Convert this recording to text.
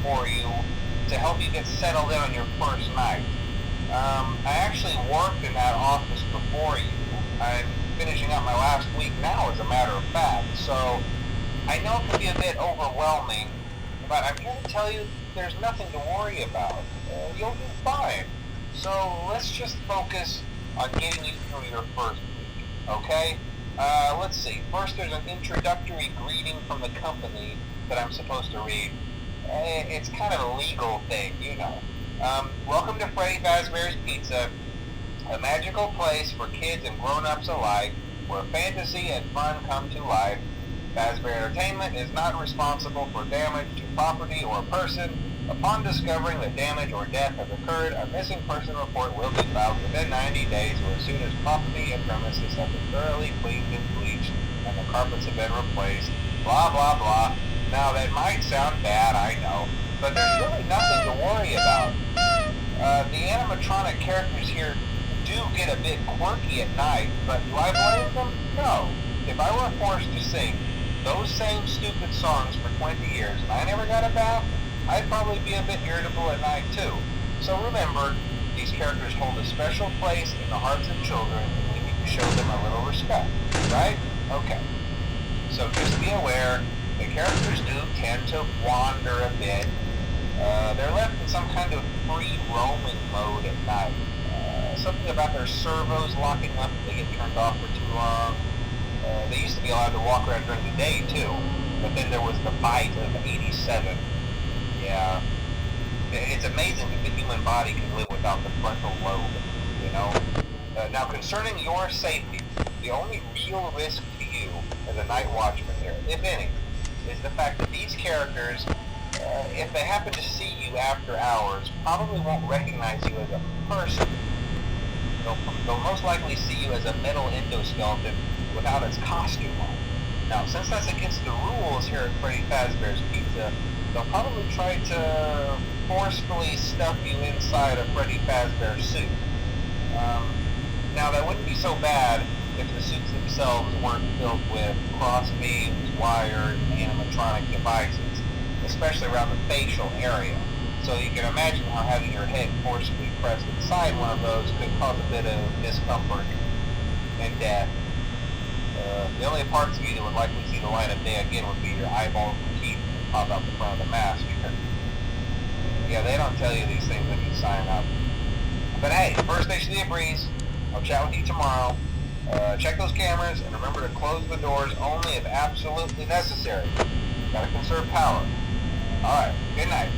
for you to help you get settled in on your first night. I actually worked in that office before you. I'm finishing up my last week now, as a matter of fact, so I know it can be a bit overwhelming, but I'm here to tell you there's nothing to worry about. You'll do fine. So let's just focus on getting you through your first week, okay? Let's see. First, there's an introductory greeting from the company that I'm supposed to read. It's kind of a legal thing, you know. Welcome to Freddy Fazbear's Pizza, a magical place for kids and grown-ups alike, where fantasy and fun come to life. Fazbear Entertainment is not responsible for damage to property or person. Upon discovering that damage or death has occurred, a missing person report will be filed within 90 days or as soon as property and premises have been thoroughly cleaned and bleached and the carpets have been replaced. Blah, blah, blah. Now, that might sound bad, I know, but there's really nothing to worry about. The animatronic characters here do get a bit quirky at night, but do I blame them? No. If I were forced to sing those same stupid songs for 20 years and I never got a bath, I'd probably be a bit irritable at night too. So remember, these characters hold a special place in the hearts of children and we need to show them a little respect, right? Okay. So just be aware, the characters do tend to wander a bit. They're left in some kind of free roaming mode at night. Something about their servos locking up if they get turned off for too long. They used to be allowed to walk around during the day too, but then there was the bite of 87. Yeah, it's amazing that the human body can live without the frontal lobe, you know? Now, concerning your safety, the only real risk to you as a night watchman here, if any, is the fact that these characters, if they happen to see you after hours, probably won't recognize you as a person. They'll most likely see you as a metal endoskeleton without its costume on. Now, since that's against the rules here at Freddy Fazbear's Pizza, they'll probably try to forcefully stuff you inside a Freddy Fazbear suit. Now, that wouldn't be so bad if the suits themselves weren't filled with cross beams, wires, and animatronic devices, especially around the facial area. So you can imagine how having your head forcefully pressed inside one of those could cause a bit of discomfort and death. The only parts of you that would likely see the light of day again would be your eyeballs and teeth that pop out the front of the mask. Yeah, they don't tell you these things when you sign up. But hey, first station of the breeze. I'll chat with you tomorrow. Check those cameras and remember to close the doors only if absolutely necessary. Gotta conserve power. Alright, good night.